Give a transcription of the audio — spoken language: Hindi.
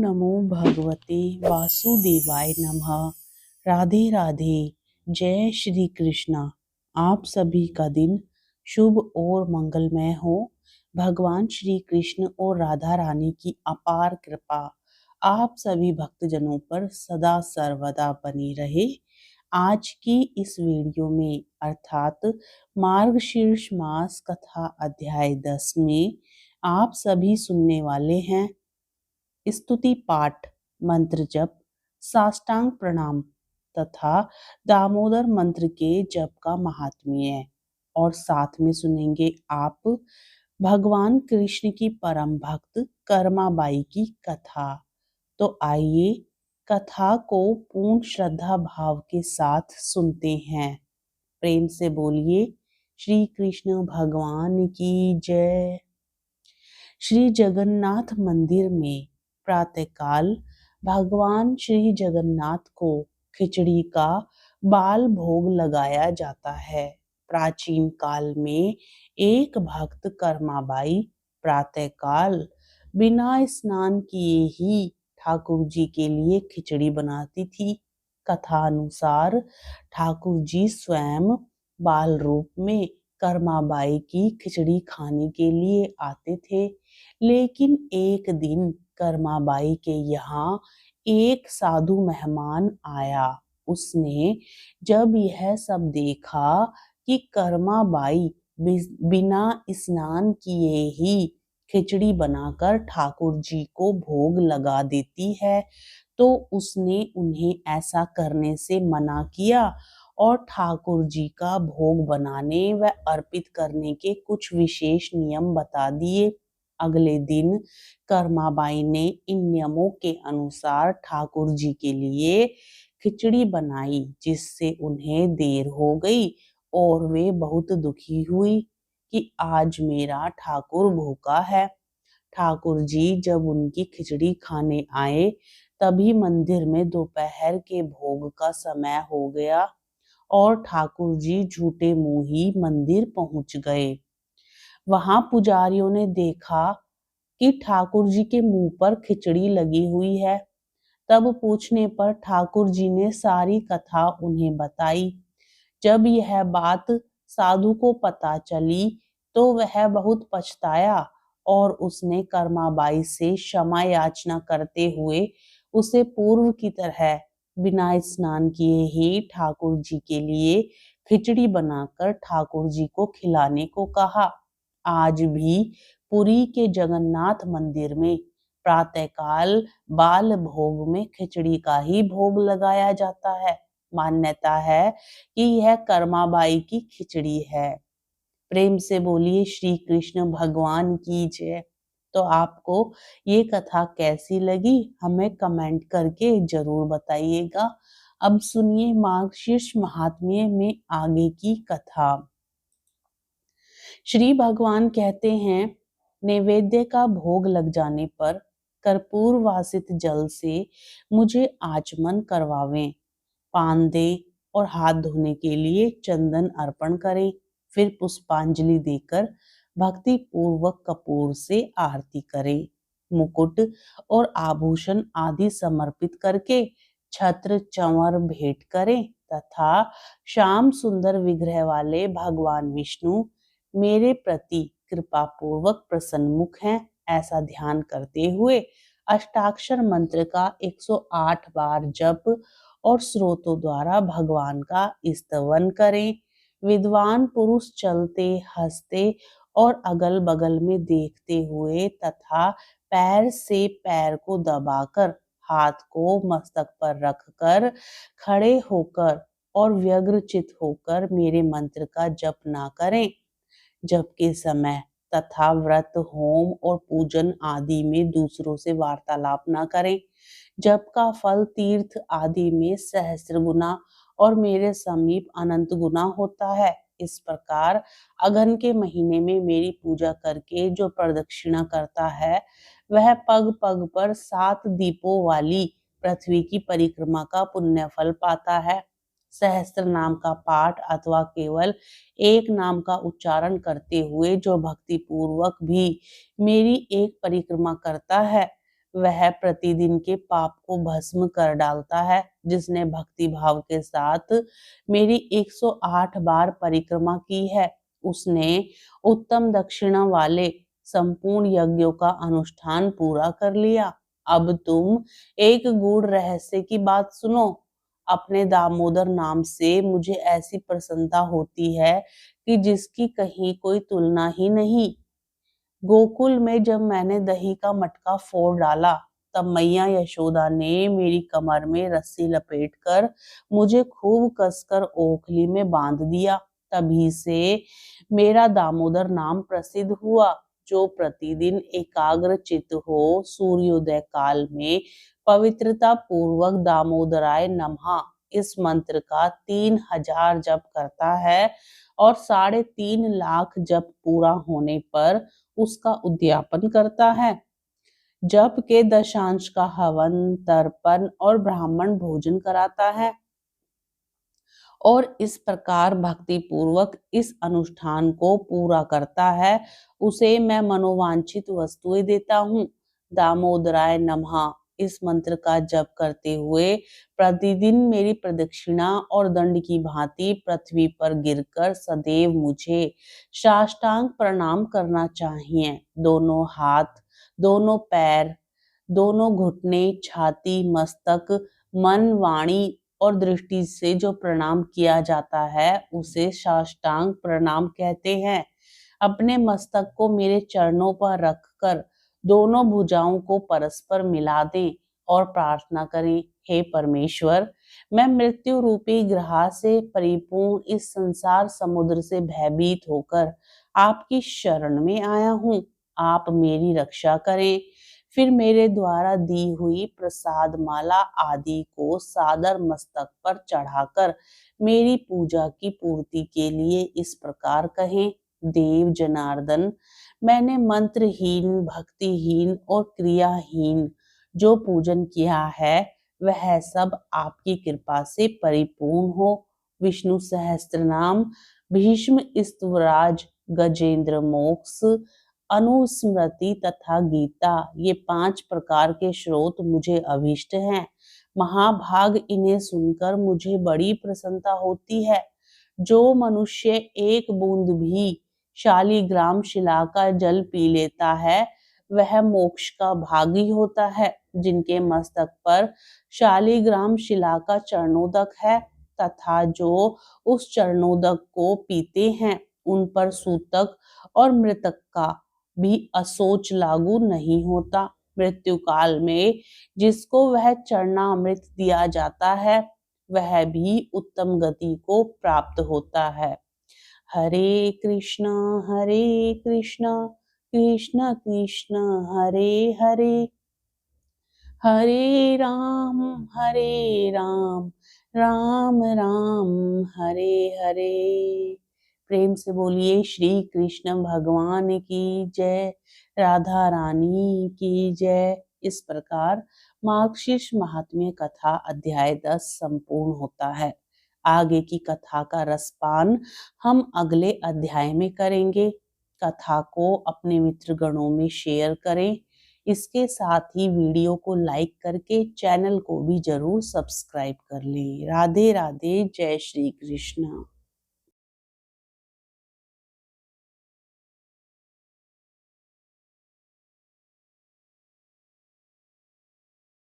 नमो भगवते वासुदेवाय नमः। राधे राधे। जय श्री कृष्णा। आप सभी का दिन शुभ और मंगलमय हो। भगवान श्री कृष्ण और राधा रानी की अपार कृपा आप सभी भक्तजनों पर सदा सर्वदा बनी रहे। आज की इस वीडियो में अर्थात मार्गशीर्ष मास कथा अध्याय 10 में आप सभी सुनने वाले हैं स्तुति पाठ, मंत्र जप, साष्टांग प्रणाम तथा दामोदर मंत्र के जप का महात्म्य और साथ में सुनेंगे आप भगवान कृष्ण की परम भक्त कर्माबाई की कथा। तो आइए कथा को पूर्ण श्रद्धा भाव के साथ सुनते हैं। प्रेम से बोलिए श्री कृष्ण भगवान की जय। श्री जगन्नाथ मंदिर में प्रातःकाल भगवान श्री जगन्नाथ को खिचड़ी का बाल भोग लगाया जाता है। प्राचीन काल में एक भक्त कर्माबाई प्रातःकाल बिना स्नान किए ही ठाकुर जी के लिए खिचड़ी बनाती थी। कथा अनुसार ठाकुर जी स्वयं बाल रूप में कर्माबाई की खिचड़ी खाने के लिए आते थे। लेकिन एक दिन कर्माबाई के यहाँ एक साधु मेहमान आया। उसने जब यह सब देखा कि कर्माबाई बिना स्नान किए ही खिचड़ी बनाकर ठाकुर जी को भोग लगा देती है, तो उसने उन्हें ऐसा करने से मना किया और ठाकुर जी का भोग बनाने व अर्पित करने के कुछ विशेष नियम बता दिए। अगले दिन कर्माबाई ने इन नियमों के अनुसार ठाकुर जी के लिए खिचड़ी बनाई, जिससे उन्हें देर हो गई और वे बहुत दुखी हुई कि आज मेरा ठाकुर भूखा है। ठाकुर जी जब उनकी खिचड़ी खाने आए तभी मंदिर में दोपहर के भोग का समय हो गया और ठाकुर जी झूठे मुंह ही मंदिर पहुंच गए। वहां पुजारियों ने देखा कि ठाकुर जी के मुंह पर खिचड़ी लगी हुई है। तब पूछने पर ठाकुर जी ने सारी कथा उन्हें बताई। जब यह बात साधु को पता चली तो वह बहुत पछताया और उसने कर्माबाई से क्षमा याचना करते हुए उसे पूर्व की तरह बिना स्नान किए ही ठाकुर जी के लिए खिचड़ी बनाकर ठाकुर जी को खिलाने को कहा। आज भी पुरी के जगन्नाथ मंदिर में प्रातःकाल बाल भोग में खिचड़ी का ही भोग लगाया जाता है। मान्यता है कि यह कर्माबाई की खिचड़ी है। प्रेम से बोलिए श्री कृष्ण भगवान की जय। तो आपको ये कथा कैसी लगी हमें कमेंट करके जरूर बताइएगा। अब सुनिए मार्गशीर्ष महात्म्य में आगे की कथा। श्री भगवान कहते हैं, नैवेद्य का भोग लग जाने पर कर्पूर वासित जल से मुझे आचमन करवावें, पान दें और हाथ धोने के लिए चंदन अर्पण करें। फिर पुष्पांजलि देकर भक्ति पूर्वक कपूर से आरती करें। मुकुट और आभूषण आदि समर्पित करके छत्र चंवर भेंट करें तथा श्याम सुंदर विग्रह वाले भगवान विष्णु मेरे प्रति कृपा पूर्वक प्रसन्नमुख हैं, ऐसा ध्यान करते हुए अष्टाक्षर मंत्र का 108 बार जप और स्रोतों द्वारा भगवान का स्तवन करें। विद्वान पुरुष चलते हंसते और अगल बगल में देखते हुए तथा पैर से पैर को दबाकर हाथ को मस्तक पर रखकर खड़े होकर और व्यग्रचित होकर मेरे मंत्र का जप ना करें। जप के समय तथा व्रत होम और पूजन आदि में दूसरों से वार्तालाप न करें। जप का फल तीर्थ आदि में सहस्त्र गुना और मेरे समीप अनंत गुना होता है। इस प्रकार अगहन के महीने में मेरी पूजा करके जो प्रदक्षिणा करता है वह पग पग पर 7 दीपों वाली पृथ्वी की परिक्रमा का पुण्य फल पाता है। सहस्त्र नाम का पाठ अथवा केवल एक नाम का उच्चारण करते हुए जो भक्ति पूर्वक भी मेरी एक परिक्रमा करता है वह प्रतिदिन के पाप को भस्म कर डालता है। जिसने भक्ति भाव के साथ मेरी 108 बार परिक्रमा की है, उसने उत्तम दक्षिणा वाले संपूर्ण यज्ञों का अनुष्ठान पूरा कर लिया। अब तुम एक गूढ़ रहस्य की बात सुनो। अपने दामोदर नाम से मुझे ऐसी प्रसन्नता होती है कि जिसकी कहीं कोई तुलना ही नहीं। गोकुल में जब मैंने दही का मटका फोड़ डाला, तब मैया यशोदा ने मेरी कमर में रस्सी लपेटकर मुझे खूब कसकर ओखली में बांध दिया। तभी से मेरा दामोदर नाम प्रसिद्ध हुआ। जो प्रतिदिन एकाग्र चित्त हो सूर्योदय काल में पवित्रता पूर्वक दामोदराय नमः इस मंत्र का 3000 जप करता है और 3.5 लाख जप पूरा होने पर उसका उद्यापन करता है, जप के दशांश का हवन, तर्पण और ब्राह्मण भोजन कराता है और इस प्रकार भक्ति पूर्वक इस अनुष्ठान को पूरा करता है, उसे मैं मनोवांछित वस्तुएं देता हूँ। दामोदराय नमः इस मंत्र का जप करते हुए प्रतिदिन मेरी प्रदक्षिणा और दंड की भांति पृथ्वी पर गिरकर सदैव मुझे साष्टांग प्रणाम करना चाहिए। दोनों हाथ, दोनों पैर, दोनों घुटने, छाती, मस्तक, मन, वाणी और दृष्टि से जो प्रणाम किया जाता है उसे साष्टांग प्रणाम कहते हैं। अपने मस्तक को मेरे चरणों पर रखकर दोनों भुजाओं को परस्पर मिला दें और प्रार्थना करें, हे परमेश्वर, मैं मृत्यु रूपी ग्रह से परिपूर्ण इस संसार समुद्र से भयभीत होकर आपकी शरण में आया हूँ। आप मेरी रक्षा करें। फिर मेरे द्वारा दी हुई प्रसाद माला आदि को सादर मस्तक पर चढ़ाकर मेरी पूजा की पूर्ति के लिए इस प्रकार कहें, देव जनार्दन, मैंने मंत्रहीन, भक्तिहीन और क्रियाहीन जो पूजन किया है वह सब आपकी कृपा से परिपूर्ण हो। विष्णु सहस्त्रनाम, भीष्म स्तुवराज, गजेंद्र मोक्ष, अनुस्मृति तथा गीता, ये 5 प्रकार के श्रोत मुझे अभीष्ट हैं। महाभाग इन्हें सुनकर मुझे बड़ी प्रसन्नता होती है। जो मनुष्य एक बूंद भी शालिग्राम शिला का जल पी लेता है वह मोक्ष का भागी होता है। जिनके मस्तक पर शालिग्राम शिला का चरणोदक है तथा जो उस चरणोदक को पीते हैं उन पर सूतक और मृतक का भी असोच लागू नहीं होता। मृत्यु काल में जिसको वह चरणामृत दिया जाता है वह भी उत्तम गति को प्राप्त होता है। हरे कृष्णा कृष्ण कृष्ण हरे हरे, हरे राम राम राम हरे हरे। प्रेम से बोलिए श्री कृष्ण भगवान की जय, राधा रानी की जय। इस प्रकार मार्गशीर्ष महात्म्य कथा अध्याय 10 संपूर्ण होता है। आगे की कथा का रसपान हम अगले अध्याय में करेंगे। कथा को अपने मित्र गणों में शेयर करें। इसके साथ ही वीडियो को लाइक करके चैनल को भी जरूर सब्सक्राइब कर लें। राधे राधे, जय श्री कृष्ण।